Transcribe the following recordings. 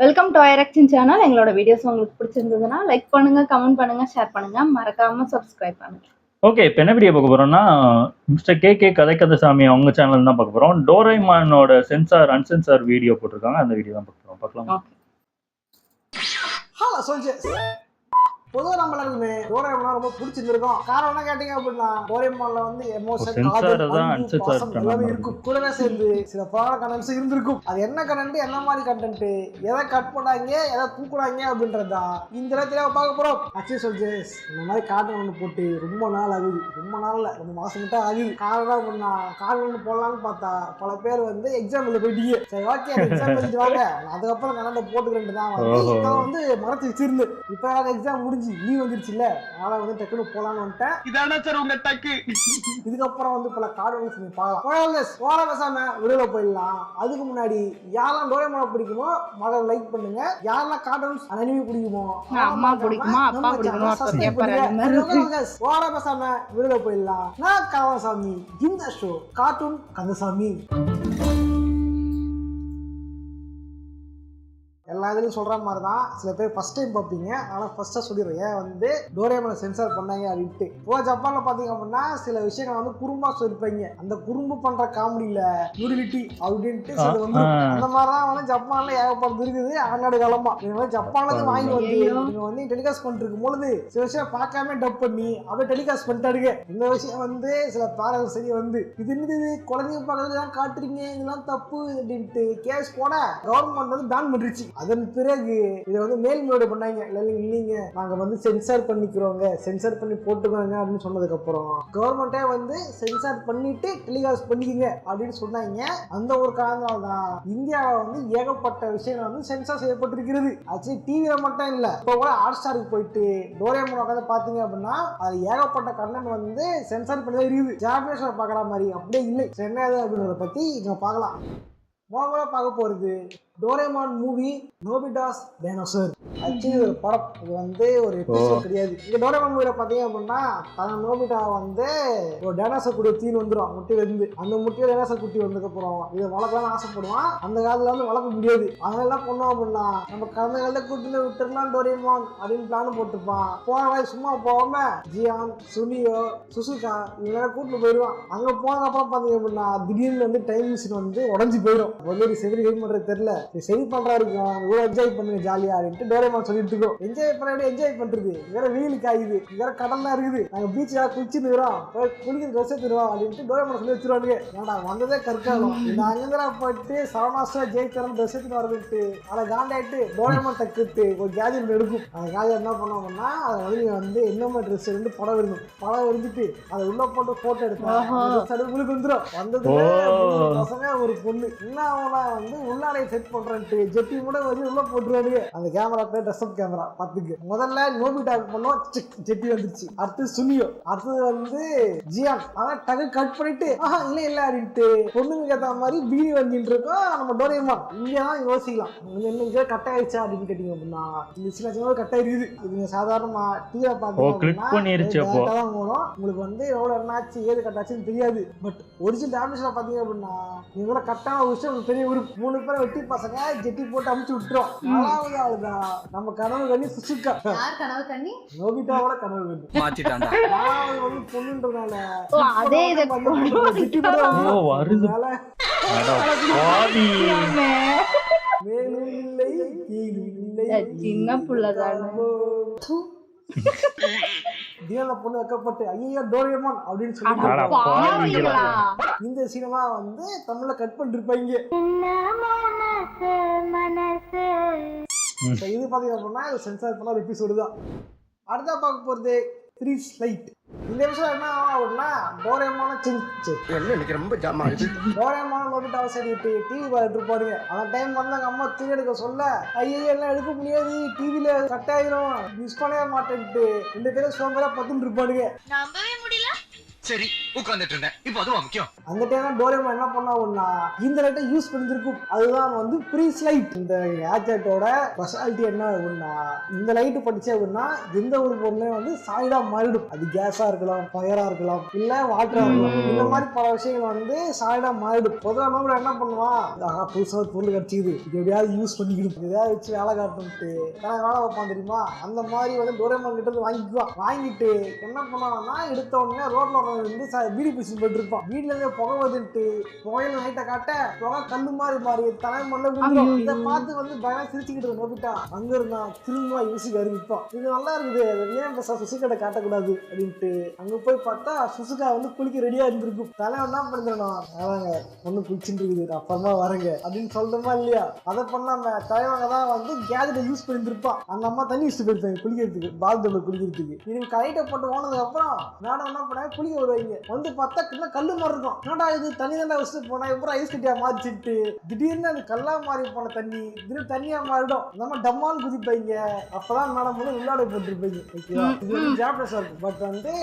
Welcome to ஐரக்ஷன் channel. எங்களோட videos உங்களுக்கு பிடிச்சிருந்ததுன்னா லைக் பண்ணுங்க, கமெண்ட் பண்ணுங்க, ஷேர் பண்ணுங்க, மறக்காம சப்ஸ்கிரைப் பண்ணுங்க. ஓகே, இப்போ என்ன வீடியோ பார்க்க போறோம்னா மிஸ்டர் கே கதைக்கதசாமி அவங்க சேனல் தான் பார்க்க போறோம். டோரேமானோட சென்சார் அன்சென்சார் வீடியோ போட்டிருக்காங்க. அந்த வீடியோ தான் பார்க்க போறோம். பார்க்கலாம். ஓகே. ஹலோ சோல்ஜர்ஸ், பொதுவாக நம்ம எல்லாருக்குமே டோரேமான் ரொம்ப பிடிச்சிருந்திருக்கும். காரணம் என்ன கேட்டீங்க அப்படின்னா, டோரேமான்ல வந்து எமோஷன், சென்சார் தான் அன்சென்சார் எல்லாமே இருக்கும். கூடவே சேர்ந்து சில பரவாயில்ல கண்டென்ட்ஸ் இருந்திருக்கும். அது என்ன கண்டென்ட், என்ன மாதிரி கண்டென்ட், எதை கட் பண்ணாங்க, எதை தூக்குறாங்க அப்படின்றது தான் இந்த இடத்துல பார்க்க போறோம். ஆக்சுவலி சோல்ஜர்ஸ், இந்த மாதிரி கார்ட்டூன் ஒன்று போட்டு ரொம்ப நாள் ஆகுது. ரொம்ப நாள் இல்லை, ரொம்ப மாசம் கிட்ட ஆகுது. காரணம் அப்படின்னா கார்ட்டூன் ஒன்று போடலான்னு பார்த்தா பல பேர் வந்து எக்ஸாம்பிள் போயிட்டீங்க. சரி ஓகே, எக்ஸாம் எழுதிட்டு வாங்க, அதுக்கப்புறம் கண்டென்ட் போட்டுக்கிறேன் தான் வந்து மறந்து வச்சிருந்து. இப்போ எக்ஸாம் முடிஞ்சு லீவ் வந்துருச்சு இல்ல, அதனால வந்து டக்குனு போலான்னு வந்துட்டேன். இதான சார் உங்க டக்கு. இதுக்கப்புறம் வந்து பல கார்ட்டூன்ஸ் நீங்க பார்க்கலாம். போற பேசாம விடுதலை போயிடலாம். அதுக்கு முன்னாடி யாரெல்லாம் டோரேமான் பிடிக்குமோ மகளை லைக் பண்ணுங்க. யாரெல்லாம் கார்ட்டூன்ஸ் அனிமே பிடிக்குமோ, அம்மா பிடிக்குமா, அப்பா பிடிக்குமா, போற பேசாம விடுதலை போயிடலாம். நான் கந்தசாமி. இந்த ஷோ கார்ட்டூன் கந்தசாமி. எல்லா இதுலையும் சொல்கிற மாதிரி தான் சில பேர் ஃபஸ்ட் டைம் பார்ப்பீங்க. ஆனால் ஃபஸ்ட்டாக சொல்லிடுறேன் ஏன் வந்து டோரேமானை சென்சார் பண்ணாங்க அப்படின்ட்டு. இப்போ ஜப்பானில் பார்த்தீங்க அப்படின்னா சில விஷயங்கள் வந்து குறும்பா சொல்லியிருப்பாங்க. அந்த குறும்பு பண்ணுற காமெடியில் நியூடிலிட்டி அப்படின்ட்டு சில வந்து அந்த மாதிரி தான் வந்து ஜப்பானில் ஏகப்பட்டது இருக்குது. ஆண்டாடு காலமாக நீங்கள் வந்து ஜப்பான்லேருந்து வாங்கி வந்து நீங்கள் வந்து டெலிகாஸ்ட் பண்ணிருக்கும் பொழுது சில விஷயம் பார்க்காம டப் பண்ணி அப்படியே டெலிகாஸ்ட் பண்ணிட்டாருங்க. இந்த விஷயம் வந்து சில பேரண்ட்ஸ் சரி வந்து இது என்னது குழந்தைங்க பக்கத்துல தான் காட்டுறீங்க, இதெல்லாம் தப்பு அப்படின்ட்டு கேஸ் போட கவர்மெண்ட் வந்து பேன் பண்ணிருச்சு. அதன் பிறகு இதை வந்து மேல்முறையீடு பண்ணாங்க. இல்லைங்க நாங்க வந்து சென்சார் பண்ணிக்கிறோங்க, சென்சார் பண்ணி போட்டுக்கோங்க அப்படின்னு சொன்னதுக்கு அப்புறம் கவர்மெண்டே வந்து சென்சார் பண்ணிட்டு டெலிகாஸ்ட் பண்ணிக்கங்க அப்படின்னு சொன்னாங்க. அந்த ஒரு காரணத்தால தான் இந்தியாவில் வந்து ஏகப்பட்ட விஷயங்கள் வந்து சென்சார் செய்யப்பட்டிருக்கிறது. ஆக்சுவலி டிவியில மட்டும் இல்ல, இப்போ கூட ஹாட் ஸ்டாருக்கு போயிட்டு டோரேமான் உட்காந்து பாத்தீங்க அப்படின்னா அது ஏகப்பட்ட கண்டென்ட் வந்து சென்சார் பண்ணி தான் இருக்குது. ஜாப்பனீஸ்ல பாக்குற மாதிரி அப்படியே இல்லை. என்னது அப்படின்றத பத்தி இங்க பார்க்கலாம். முதல்ல பார்க்க போறது டோரேமான் மூவி நோபிடாஸ் டைனோசர். ஆக்சுவலி ஒரு படம், இது வந்து ஒரு எபிசோட் கிடையாது. இங்க டோரேமான் மூவில பாத்தீங்க அப்படின்னா நோபிடா வந்து ஒரு டைனோசர் குட்டி தீன் வந்துடும் முட்டையில இருந்து. அந்த முட்டையில டைனோசர் குட்டி வந்ததுக்கு அப்புறம் இதை வளர்க்கலாம்னு ஆசைப்படுவான். அந்த காலத்துல வந்து வளர்க்க முடியாது. அதனால என்ன பண்ணோம் அப்படின்னா நம்ம கடந்த காலத்துல கூட்டில விட்டுருலாம் டோரேமான் அப்படின்னு பிளான் போட்டுப்பான். போன சும்மா போகாம ஜியான், சுனியோ, சுசுகா இவங்க கூட்டிட்டு போயிடுவான். அங்க போனதுக்கு அப்புறம் பாத்தீங்க அப்படின்னா திடீர்னு வந்து டைம் மிஷின் வந்து உடஞ்சி போயிடும். ஒரு செவரி ஹெல்ப் பண்றது தெரியல, சரி பண்றா இருக்கும், இவ்வளவு என்ஜாய் பண்ணுங்க ஜாலியா அப்படின்ட்டு டோரேமான் சொல்லிட்டு இருக்கோம். என்ஜாய் பண்ண என்ஜாய் பண்றது வேற வெயில் காயுது, வேற கடல்லாம் இருக்குது, நாங்க பீச்சா குளிச்சுன்னு குளிக்கிற ட்ரெஸ் எடுத்துருவோம் அப்படின்ட்டு டோரேமான் சொல்லி வச்சிருவானுங்க. ஏன்னா வந்ததே கற்காலம், இந்த அங்கங்கரா போயிட்டு சரமாசா ஜெயிக்கிறோம் ட்ரெஸ் எடுத்துட்டு வரதுட்டு அதை காண்டாயிட்டு டோரேமான் தக்கிட்டு ஒரு கேஜெட் எடுக்கும். அந்த கேஜெட் என்ன பண்ணுவாங்கன்னா அதை வந்து என்னமா ட்ரெஸ் எடுத்து படம் எடுக்கும். படம் எடுத்துட்டு அதை உள்ள போட்டு போட்டோ எடுத்தாங்க வந்துடும். வந்தது பசங்க ஒரு பொண்ணு என்ன வந்து உள்ளாடை செட் பண்றேன்ட்டு ஜெட்டி கூட வந்து உள்ள போட்டுருவானுங்க. அந்த கேமரா பேர் டெஸ்அப் கேமரா. பாத்துக்கு முதல்ல நோபிடாக் பண்ணோம், ஜெட்டி வந்துருச்சு. அடுத்து சுனியோ, அடுத்தது வந்து ஜியான். ஆனா டக்கு கட் பண்ணிட்டு இல்ல அப்படின்ட்டு பொண்ணுங்க ஏத்த மாதிரி பீடி வந்துட்டு இருக்கோம். நம்ம டோரேமான் இங்கதான் யோசிக்கலாம், என்ன கட் ஆயிடுச்சா அப்படின்னு கேட்டீங்க அப்படின்னா இந்த சின்ன சின்ன கட் ஆயிருக்குது. நீங்க சாதாரணமா டிவில பாத்தீங்கன்னா உங்களுக்கு வந்து எவ்வளவு என்னாச்சு ஏது கட் ஆச்சுன்னு தெரியாது. பட் ஒரிஜினல் டேமேஜ்ல பாத்தீங்க அப்படின்னா இவங்க கட்டான ஒரு விஷயம் பெரிய ஒரு 3 பேரை வெட்டி பசங்க ஜெட்டி போட்டு அமுச்சு விட்டுரும். நாலாவது ஆளுதான் நம்ம கனவு கண்ணி சுசுகா. கனவு கண்ணி நோபிட்டாவோட கனவு கண்ணி மாத்திட்டாங்க. நாலாவது வந்து பொண்ணுன்றதுனால அதே இத ஜெட்டி போடுறதுனால மேலும் இல்லை இல்லை சின்ன புள்ளதான தியால பொண்ணு வைக்கப்பட்டு ஐயோ டோரேமான் அப்படின்னு சொல்லி இந்த சினிமா வந்து தமிழ்ல கட் பண்ணிருப்பாங்க. இது பாத்தீங்க அப்படின்னா சென்சார் பண்ண ஒரு எபிசோடு தான். அடுத்தா பார்க்க போறது த்ரீஸ் லைட். இந்த விஷயம் என்ன அப்படின்னா டோரேமான ரொம்ப ஜாமா டோரேமான நோபிட்டாவை சரிட்டு டிவி பார்த்துட்டு இருப்பாருங்க. அந்த டைம் வந்து அங்க அம்மா தீ எடுக்க சொல்ல ஐயோ எல்லாம் எடுக்க முடியாது, டிவில கட் ஆயிரும், மிஸ் பண்ணவே மாட்டேன்ட்டு 2 பேரும் சோம்பரா பத்துட்டு இருப்பாருங்க. நம்பவே முடியல. சரி உட்கார்ந்துட்டு இருந்தேன் இப்போ அதுவும் முக்கியம். அந்த டைம் டோரேமான் என்ன பண்ணா இந்த லைட்டை யூஸ் பண்ணிருக்கும். அதுதான் வந்து ப்ரீஸ் லைட். இந்த கேஜெட்டோட ஸ்பெஷாலிட்டி என்ன அப்படின்னா இந்த லைட் படிச்சு அப்படின்னா எந்த ஒரு பொருளையும் வந்து சாலிடா மாறிடும். அது கேஸா இருக்கலாம், ஃபயரா இருக்கலாம், இல்ல வாட்டரா இருக்கலாம். இந்த மாதிரி பல விஷயங்கள் வந்து சாலிடா மாறிடும். பொதுவாக நம்ம என்ன பண்ணுவான், புதுசாக ஒரு பொருள் கிடைச்சிது இது எப்படியாவது யூஸ் பண்ணிக்கணும், எதையாவது வச்சு வேலை காட்டணும்ட்டு வேலை வைப்பான் தெரியுமா. அந்த மாதிரி வந்து டோரேமான் கிட்ட இருந்து வாங்கிக்குவான். வாங்கிட்டு என்ன பண்ணுவான்னா எடுத்த உடனே ரோட்ல வந்து பீடி பிடிச்சி போயிட்டு இருப்பான். வீட்டுல இருந்து புகை வந்துட்டு புகையில நைட்டை காட்ட புகை கல்லு மாதிரி மாறி தலைமல்ல விழுந்துடும். இதை பார்த்து வந்து பயம் சிரிச்சுக்கிட்டு நோக்கிட்டா அங்க இருந்தா திரும்ப யூசிக்கு அறிவிப்பான். இது நல்லா இருக்குது, ஏன் சுசுகாட்ட காட்டக்கூடாது அப்படின்ட்டு அங்க போய் பார்த்தா சுசுகா வந்து குளிக்க ரெடியா இருந்திருக்கும். தலைவன் என்ன பண்ணிடணும், அதாங்க ஒண்ணு குளிச்சுட்டு இருக்குது அப்புறமா வரங்க அப்படின்னு சொல்றோமா இல்லையா. அதை பண்ணாம தலைவங்க தான் வந்து கேஜெட்டை யூஸ் பண்ணிருப்பான். அந்த அம்மா தண்ணி யூஸ் பண்ணிருப்பாங்க குளிக்கிறதுக்கு, பாத்ரூம்ல குளிக்கிறதுக்கு. இது கைட்டை போட்டு ஓனதுக்கு அப்புறம் நானும் என்ன பண்ணேன் குளிக்க வருவாங்க. வந்து பார்த்தா கிட்ட கல்லு மாதிரி இருக்கும். என்னடா இது தண்ணி தானே வச்சுட்டு போனா எப்பறம் ஐஸ் கட்டியா மாறிச்சுட்டு திடீர்னு அது கல்லா மாறி போன தண்ணி திடீர்னு தண்ணியா மாறிடும். நம்ம டம்மான்னு குதிப்பாங்க. அப்பதான் மேடம் வந்து உள்ளாடை போட்டுருப்பீங்க. ஓகேவா, இது வந்து ஜாப்டஸா இருக்கும். பட் வந்து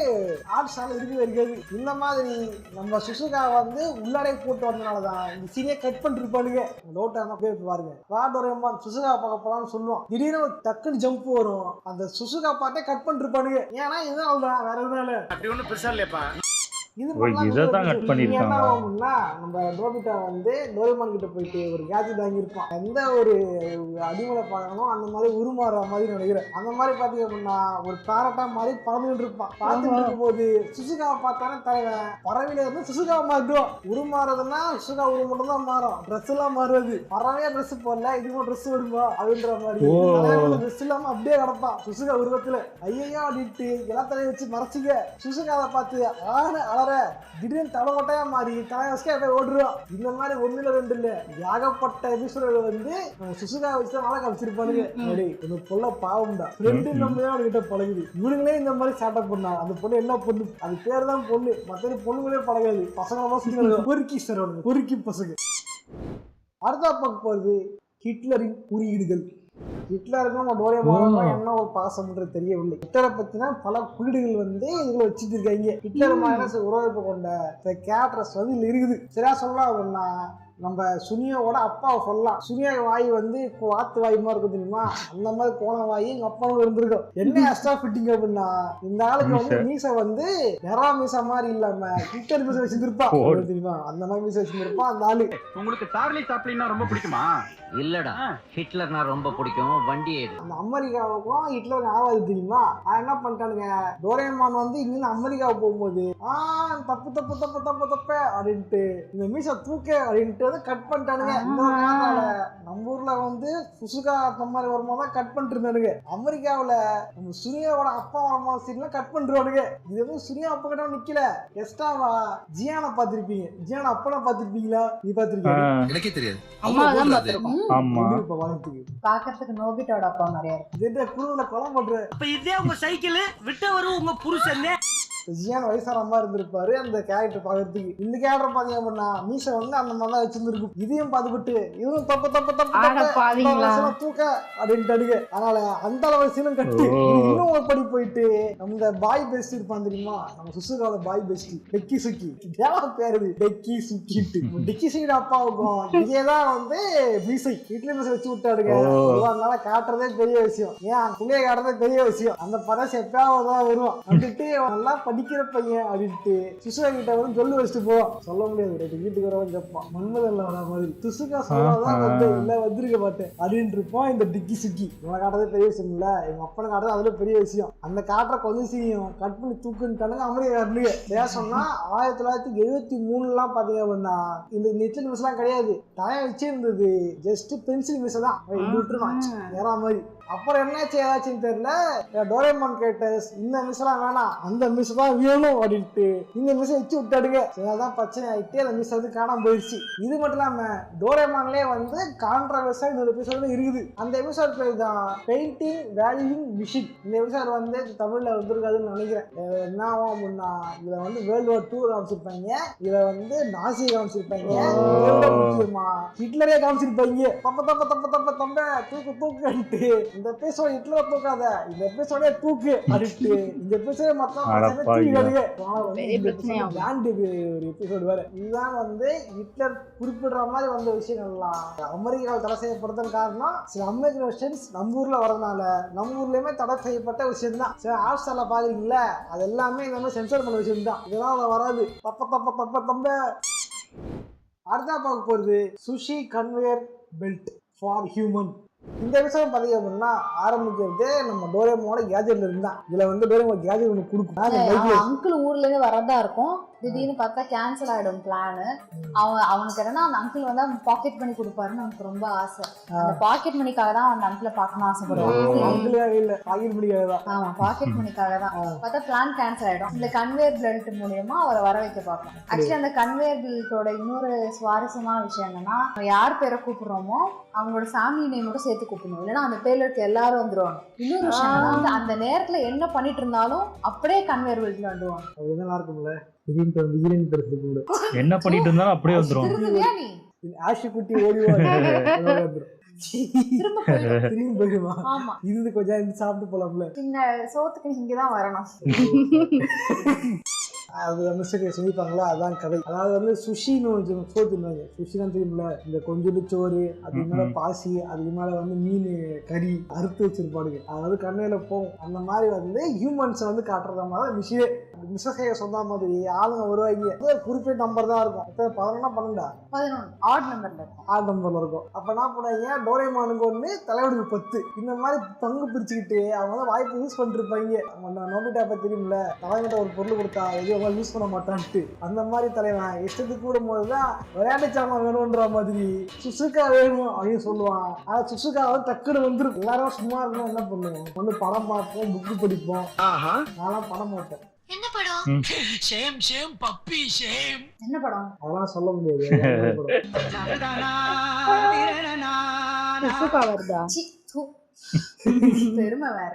ஆர்ட்ஸால இருக்கவே இருக்காது. இந்த மாதிரி நம்ம சுசுகா வந்து உள்ளாடை போட்டு வந்தனாலதான் இந்த சீனியை கட் பண்ணிருப்பானுங்க. டோட்டா போய் பாருங்க, டோரேமான் சுசுகா பார்க்க போலான்னு சொல்லுவோம். திடீர்னு டக்குன்னு ஜம்ப் வரும். அந்த சுசுகா பார்த்தே கட் பண்ணிருப்பானுங்க. ஏன்னா இதுதான் அவ்வளவுதான், வேற எதுவும் இல்லை. அப்படி ஒன்றும் பெருசா இல்லையப்பா. இதான் கட் பண்ணிருக்காங்க. நம்ம நோபிட்டா வந்து டோரேமான் கிட்ட போயிட்டு ஒரு கேஜெட் வாங்கியிருப்பான். எந்த ஒரு அடிமலை பார்க்கணும் அந்த மாதிரி உருமாற மாதிரி நினைக்கிறேன். அந்த மாதிரி பாத்தீங்க அப்படின்னா ஒரு பேரட்டா மாதிரி பறந்துட்டு இருப்பான். பார்த்துட்டு இருக்கும் போது சுசுகாவை பார்த்தானே தலைவன் பறவையில இருந்து சுசுகாவை மாட்டுவோம். உருமாறதுன்னா சுசுகா உரு மட்டும் தான் மாறும், ட்ரெஸ் எல்லாம் மாறுறது. பறவையா ட்ரெஸ் போடல, இதுவும் ட்ரெஸ் வருமா அப்படின்ற மாதிரி ட்ரெஸ் இல்லாம அப்படியே கிடப்பான் சுசுகா உருவத்துல. ஐயா அப்படின்ட்டு எல்லாத்தையும் வச்சு மறைச்சிக்க சுசுகாவை பார்த்து ஆன திடீர்னு தலைமட்டையா மாறி தலைவஸ்கே ஓடுறோம். இந்த மாதிரி ஒண்ணுல ரெண்டு இல்ல ஏகப்பட்ட எபிசோடு வந்து சுசுகா வச்சு தான் காமிச்சிருப்பானுங்க. பொண்ண பாவம் தான் ரெண்டு நம்ம கிட்ட பழகுது. இவனுங்களே இந்த மாதிரி ஸ்டார்ட் பண்ணா அந்த பொண்ணு என்ன பொண்ணு, அது பேர் தான் பொண்ணு, மற்ற பொண்ணுங்களே பழகாது. பசங்க பொறுக்கி சார் பொறுக்கி பசங்க. அடுத்த பக்கம் போறது ஹிட்லரின் குறியீடுகள். ஹிட்லருக்கும் நம்ம டோரேமானுக்கும் என்ன ஒரு பாசம்ன்றது தெரியவில்லை. ஹிட்லரை பத்தினா பல குறியீடுகள் வந்து இதுல வச்சுருக்காங்க. ஹிட்லர் மைனஸ் உறவிப்பு கொண்ட கேரக்டர்ஸ் வந்து இதுல இருக்குது. சரியா சொல்லலாம் அப்படின்னா நம்ம சுனியாவோட அப்பாவை சொல்லலாம். சுனியா வாய் வந்து வாத்து வாய் மாதிரி இருக்கும் தெரியுமா, அந்த மாதிரி போன வாய் எங்க அப்பாவும் இருந்திருக்கும். என்ன எக்ஸ்ட்ரா ஃபிட்டிங் அப்படின்னா இந்த ஆளுக்கு வந்து மீசை வந்து நெரா மீசா மாதிரி இல்லாம ஹிட்லர் மீசை வச்சிருப்பான் தெரியுமா, அந்த மாதிரி மீசை வச்சிருப்பான் அந்த ஆளு. உங்களுக்கு சார்லி சாப்ளின்னா ரொம்ப பிடிக்குமா? இல்லடா, ஹிட்லர்னா ரொம்ப பிடிக்கும். வண்டி அந்த அமெரிக்காவுக்கும் ஹிட்லர் ஆகாது தெரியுமா. என்ன பண்ணிட்டானுங்க, டோரேமான் வந்து இங்கிருந்து அமெரிக்காவுக்கு போகும்போது தப்பு தப்பு தப்பு தப்பு தப்பு அப்படின்ட்டு இந்த மீசை தூக்க அப்படின்ட்டு கட் பண்ணிட்டானுங்க. நம்ம ஊர்ல வந்து சுசுகா அந்த மாதிரி வரும்போது தான் கட் பண்ணிட்டு இருந்தானுங்க. அமெரிக்காவில நம்ம சுனியாவோட அப்பா வரமா சீன்லாம் கட் பண்ணிருவானுங்க. இது வந்து சுனியா அப்பா கிட்ட நிக்கல, எஸ்டாவா ஜியானை பாத்திருப்பீங்க. ஜியானா அப்பனா பாத்திருப்பீங்களா? நீ பாத்திருக்கீங்க? எனக்கே தெரியாது. பாக்கிறதுக்கு நோபிட்டோட அப்பா மாதிரியா இருக்கு. குழுவுல கொலை பண்ற இதே உங்க சைக்கிள் விட்ட வரும் உங்க புருஷன் ஜியான் வயசான அம்மா இருந்திருப்பாரு அந்த கேரக்டர் பாக்குறதுக்கு. இந்த கேரக்டர் பாத்தீங்க அப்படின்னா மீசை வந்து அந்த மாதிரி தான் வச்சிருந்துருக்கும். இதையும் பார்த்துக்கிட்டு இதுவும் தப்பு தப்பு தப்பு தூக்க அப்படின்ட்டு அதனால அந்த அளவு கட்டு இன்னும் ஒரு படி போயிட்டு நம்ம பாய் பெஸ்ட் இருப்பான் தெரியுமா, நம்ம சுசுகாவோட பாய் பெஸ்ட் டெக்கி சுக்கி பேரு டெக்கி சுக்கிட்டு டெக்கி சுக்கிட்டு அப்பாவுக்கும் இதேதான் வந்து மீசை வீட்டுல மீசை வச்சு விட்டாடுங்க. அதனால காட்டுறதே பெரிய விஷயம், ஏன் புள்ளைய காட்டுறதே பெரிய விஷயம். அந்த பரசு எப்பயாவது தான் வருவான் வந்துட்டு நல்லா படிக்கிற பையன் அப்படின்ட்டு சுசுகா கிட்ட வந்து சொல்லி வச்சுட்டு போவான். சொல்ல முடியாது, வீட்டுக்கு வரவன் கேட்பான் மன்மதல்ல வர மாதிரி சுசுகா சொல்லாதான் வந்து இல்ல வந்திருக்க மாட்டேன் அப்படின்ட்டு இருப்பான் இந்த டிக்கி சுக்கி. இவனை காட்டுறதே பெரிய விஷயம் இல்ல, எங்க அப்பனை காட்டுறது அதுல பெரிய விஷயம். அந்த காட்டுற கொஞ்சம் சீனியும் கட் பண்ணி தூக்குன்ட்டானுங்க அமெரிக்காருங்க. பேசணும்னா 1973 பாத்தீங்க அப்படின்னா இந்த நெட்ல மிஸ் எல்லாம் கிடையாது, தயம் வச்சு இருந்தது ஜஸ்ட் பென்சில் மிஸ் தான் விட்டுருவான் வேற மாதிரி. அப்புறம் என்னாச்சு ஏதாச்சுன்னு தெரியல, டோரேமான் கேட்டஸ் இந்த மிஸ் எல்லாம் வேணாம் அந்த மிஸ் தான் வேணும் அப்படின்ட்டு இந்த மிஸ் வச்சு விட்டாடுங்க. அதான் பிரச்சனை ஆயிட்டு அந்த மிஸ் வந்து காணாம போயிடுச்சு. இது மட்டும் இல்லாம டோரேமான்லயே வந்து கான்ட்ரவர்ஸா இந்த எபிசோடு இருக்குது. அந்த எபிசோட் பேர் தான் பெயிண்டிங் வேல்யூயிங் மிஷின். இந்த எபிசோட் வந்து தமிழ்ல வந்திருக்காதுன்னு நினைக்கிறேன். என்ன ஆகும் அப்படின்னா இதுல வந்து வேர்ல்டு வார் 2 காமிச்சிருப்பாங்க, இதுல வந்து நாசி காமிச்சிருப்பாங்க, முக்கியமா ஹிட்லரே காமிச்சிருப்பாங்க. தப்ப தப்ப தப்ப தப்ப தம்ப தூக்கு தூக்குன்ட்டு இந்த எபிசோட் ஹிட்லரை தூக்காத, இந்த எபிசோடே தூக்கு அப்படின்ட்டு இந்த எபிசோட மொத்தம் பெரிய பிரச்சனையாகும். ஒரு எபிசோடு வேற. இதுதான் வந்து ஹிட்லர் குறிப்பிடுற மாதிரி வந்த விஷயங்கள்லாம் அமெரிக்காவில் தடை செய்யப்படுறதுக்கு காரணம் சில அமெரிக்கன் வெர்ஷன்ஸ் நம்ம ஊர்ல வரதுனால நம்ம ஊர்லயுமே தடை செய்யப்பட்ட விஷயம் தான். சில ஹாட்ஸ்டார்ல பாக்குறீங்கல்ல, அது எல்லாமே இந்த மாதிரி சென்சார் பண்ண விஷயம் தான். இதெல்லாம் வராது. தப்ப அடுத்தா பார்க்க போறது sushi conveyor belt for human. இந்த விஷயம் பார்த்தீங்க அப்படின்னா ஆரம்பிக்கிறதே நம்ம டோரேமோட கேஜெட்ல இருந்தான். இதுல வந்து டோரேமோ கேஜெட் ஒன்று கொடுக்கும். அங்கிள் ஊர்ல இருந்து வரதா இருக்கும். திடீர்னு பார்த்தா கேன்சல் ஆயிடும் பிளானு. அவனுக்கு என்னன்னா அந்த அங்கிள் வந்து அவன் பாக்கெட் மணி கொடுப்பாருன்னு அவனுக்கு ரொம்ப ஆசை. அந்த பாக்கெட் மணிக்காக தான் அந்த அங்கிளை பார்க்கணும் ஆசைப்படுவான். ஆமா, பாக்கெட் மணிக்காக தான். பார்த்தா பிளான் கேன்சல் ஆயிடும். இந்த கன்வேயர் பெல்ட் மூலியமா அவரை வர வைக்க பார்க்கலாம். ஆக்சுவலி அந்த கன்வேயர் பெல்ட்டோட இன்னொரு சுவாரஸ்யமான விஷயம் என்னன்னா, யார் பேரை கூப்பிடுறோமோ அவங்களோட ஃபேமிலி நேமோட சேர்த்து கூப்பிடணும். இல்லைன்னா அந்த பேர்ல இருக்க எல்லாரும் வந்துருவாங்க. இன்னொரு விஷயம் வந்து அந்த நேரத்துல என்ன பண்ணிட்டு இருந்தாலும் அப்படியே கன்வேயர் பெல்ட்ல வந்துருவாங்க. என்ன பண்ணிட்டு இருந்தாலும் அப்படியே வந்துரும். ஆஷிக்குட்டி போயிடுவா. இது கொஞ்சம் சாப்பிட்டு போலாம்ல. சோத்துக்கு இங்கதான் வரணும். அது வந்து சரி சொல்லிப்பாங்களா, அதான் கதை. அதாவது வந்து சுஷின்னு சோத்துனாங்க. சுஷிதான் தெரியுமில்ல, இந்த கொஞ்சோண்டு சோறு, அதுக்கு மேல பாசி, அதுக்கு மேல வந்து மீன் கறி அறுத்து வச்சிருப்பாடுங்க. அதாவது கண்ணையில போகும். அந்த மாதிரி வந்து ஹியூமன்ஸை வந்து காட்டுறத மாதிரி மிஷினே மிஸ்ஸைய சொன்ன மாதிரி ஆளுங்க வருவாங்க. குறிப்பிட்ட நம்பர் தான் இருக்கும். 11 12 ஆட் நம்பர்ல இருக்கும். அப்ப என்ன பண்ணுவாங்க, டோரேமானுக்கு ஒண்ணு தலைவனுக்கு 10 இந்த மாதிரி பங்கு பிரிச்சுக்கிட்டு அவங்க வந்து வாய்ப்பு யூஸ் பண்ணிட்டு இருப்பாங்க. நோபிட்டா பத்தி தெரியுமில்ல, தலைவன்கிட்ட ஒரு பொருள் கொடுத்தா எதுவும் யூஸ் பண்ண மாட்டான்ட்டு அந்த மாதிரி தலைவன் இஷ்டத்துக்கு கூடும் போதுதான் விளையாட்டு சாமான் வேணும்ன்ற மாதிரி சுசுகா வேணும் அப்படின்னு சொல்லுவான். ஆனா சுசுகா வந்து டக்குனு வந்துடும். எல்லாரும் சும்மா இருக்கணும், என்ன பண்ணுவோம், வந்து படம் பார்ப்போம், புக்கு படிப்போம். நான்லாம் படம் பார்ப்பேன். என்ன படம்? Shame shame puppy shame. என்ன படம்? அதெல்லாம் சொல்ல முடியாது. பெருமை வேற.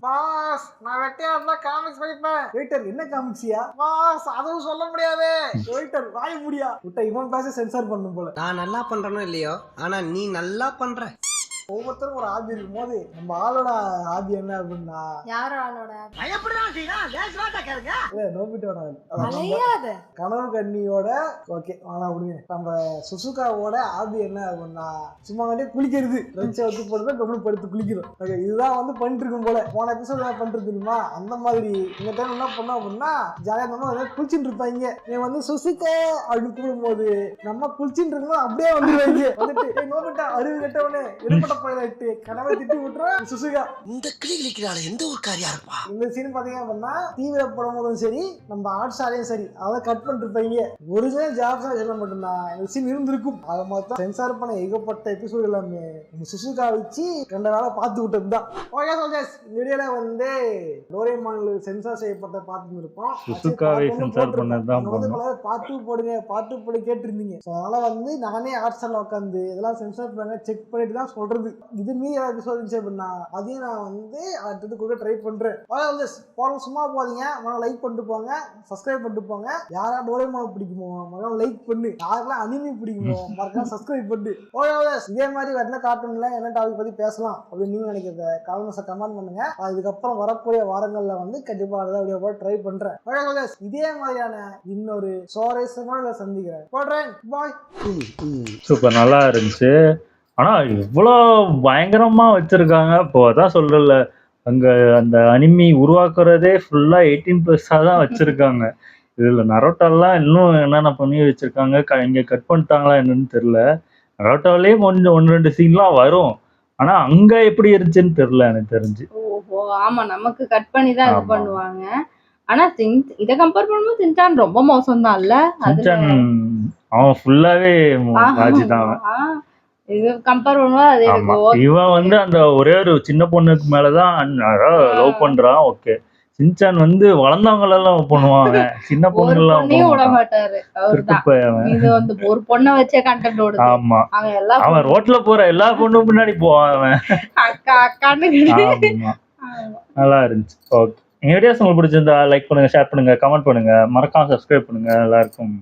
பாஸ், நான் வெட்டியாடுனா காமிக்ஸ் படிப்பேன். வெயிட்டர், என்ன காமிக்ஸியா பாஸ்? அதுவும் சொல்ல முடியாது. வெயிட்டர் வாய முடியா விட்ட இவன் பேச சென்சார் பண்ணும் போல. நான் நல்லா பண்றேனோ இல்லையோ, ஆனா நீ நல்லா பண்ற. ஒவ்வொருத்தரும் ஒரு ஆபி இருக்கும் போது நம்ம ஆளோட ஆபி என்ன அப்படின்னா, யார் ஆளோட நோபிட்டோட கனவு கண்ணியோட ஓகே ஆனா அப்படிங்க. நம்ம சுசுகாவோட ஆபி என்ன அப்படின்னா சும்மா வந்து குளிக்கிறது. வச்சு போடுறது கம்முன்னு படுத்து குளிக்கிறோம். இதுதான் வந்து பண்ணிட்டு இருக்கும் போல. போன எபிசோட் பண்ணிட்டு தெரியுமா, அந்த மாதிரி இந்த டைம் என்ன பண்ணோம் அப்படின்னா ஜாலியா குளிச்சுட்டு இருப்பாங்க. நீ வந்து சுசுகா அப்படின்னு கூடும் போது நம்ம குளிச்சுட்டு இருக்கோம் அப்படியே வந்துருவாங்க. வந்துட்டு நோபிட்டா அருவி கட்டவனே எடுப்பட்ட கனவை திட்டி விட்டுறோம் சுசுகா. இந்த கிளி கிளிக்கிறாள் எந்த ஒரு காரியா இருப்பா. இந்த சீன் பாத்தீங்க அப்படின்னா தீவிரப்படும் போதும் சரி, நம்ம ஆட்சாலையும் சரி, அதை கட் பண்ணிட்டு இருப்பாங்க. ஒரிஜினல் ஜாப்ஸா சொல்ல மட்டும்தான் இந்த சீன் இருந்திருக்கும். அதை மொத்தம் சென்சார் பண்ண ஏகப்பட்ட எபிசோட் எல்லாமே நம்ம சுசுகா வச்சு ரெண்டு வேலை பார்த்து விட்டதுதான். ஓகே சோல்ஜர்ஸ், வீடியோல வந்து டோரேமான்ல சென்சார் செய்யப்பட்ட பார்த்து இருப்போம். சுசுகாவை சென்சார் பண்ணதுதான் பார்த்து போடுங்க, பார்த்து போடு கேட்டிருந்தீங்க. அதனால வந்து நானே ஆட்சால உட்காந்து இதெல்லாம் சென்சார் பண்ண செக் பண்ணிட்டு தான் சொல்றது. இது மீறி எபிசோட் இருந்துச்சு அப்படின்னா அதையும் நான் வந்து அடுத்தது கூட ட்ரை பண்றேன். சும்மா போதீங்க, லைக் பண்ணிட்டு போங்க, சப்ஸ்கிரைப் பண்ணிட்டு போங்க. யாரா டோரேமான் பிடிக்குமோ மகன் லைக் பண்ணு, யாரெல்லாம் அனிமி பிடிக்குமோ மறக்காம சப்ஸ்கிரைப் பண்ணு. இதே மாதிரி வேற கார்ட்டூன்ல என்ன டாபிக் பத்தி பேசலாம் அப்படின்னு நீங்க நினைக்கிறத கமெண்ட் பண்ணுங்க. இதுக்கப்புறம் வரக்கூடிய வாரங்கள்ல வந்து கண்டிப்பா அதை ட்ரை பண்றேன். இதே மாதிரியான இன்னொரு சுவாரஸ்யமான சந்திக்கிறேன். போடுறேன். பாய். சூப்பர், நல்லா இருந்துச்சு. ஆனா இவ்வளோ பயங்கரமா வச்சிருக்காங்க. இப்போ அதான் சொல்றல, அங்க அந்த அனிமி உருவாக்குறதே ஃபுல்லா 18+ தான் வச்சிருக்காங்க. இதுல நரோட்டோலாம் இன்னும் என்னென்ன பண்ணி வச்சிருக்காங்க, இங்க கட் பண்ணிட்டாங்களா என்னன்னு தெரியல. நரோட்டோலயே கொஞ்சம் 1-2 சீன்லாம் வரும். ஆனா அங்க எப்படி இருந்துச்சுன்னு தெரியல எனக்கு தெரிஞ்சு. ஓஹோ, ஆமா, நமக்கு கட் பண்ணி தான் இது பண்ணுவாங்க. ஆனா இத கம்பேர் பண்ணும்போது சின்சான் ரொம்ப மோசம் தான் இல்ல. அவன் ஃபுல்லாவே ராஜி தான். இது கம்பேர் பண்ணும்போது அதே இவன் வந்து அந்த ஒரே ஒரு சின்ன பொண்ணுக்கு மேலதான் லவ் பண்றான். ஓகே, சின்சான் வந்து வளர்ந்தவங்க எல்லாம் பண்ணுவாங்க, சின்ன பொண்ணுங்க எல்லாம் விட மாட்டாரு. இது வந்து ஒரு பொண்ணை வச்சே கண்டென்ட் ஓடுது. ஆமா, அவன் ரோட்ல போற எல்லா பொண்ணும் பின்னாடி போவான் அவன். அக்கா அக்கான்னு. நல்லா இருந்துச்சு. ஓகே, எங்க வீடியோஸ் உங்களுக்கு பிடிச்சிருந்தா லைக் பண்ணுங்க, ஷேர் பண்ணுங்க, கமெண்ட் பண்ணுங்க, மறக்காம சப்ஸ்கிரைப் பண்ணுங்க. எல்லாருக்கும்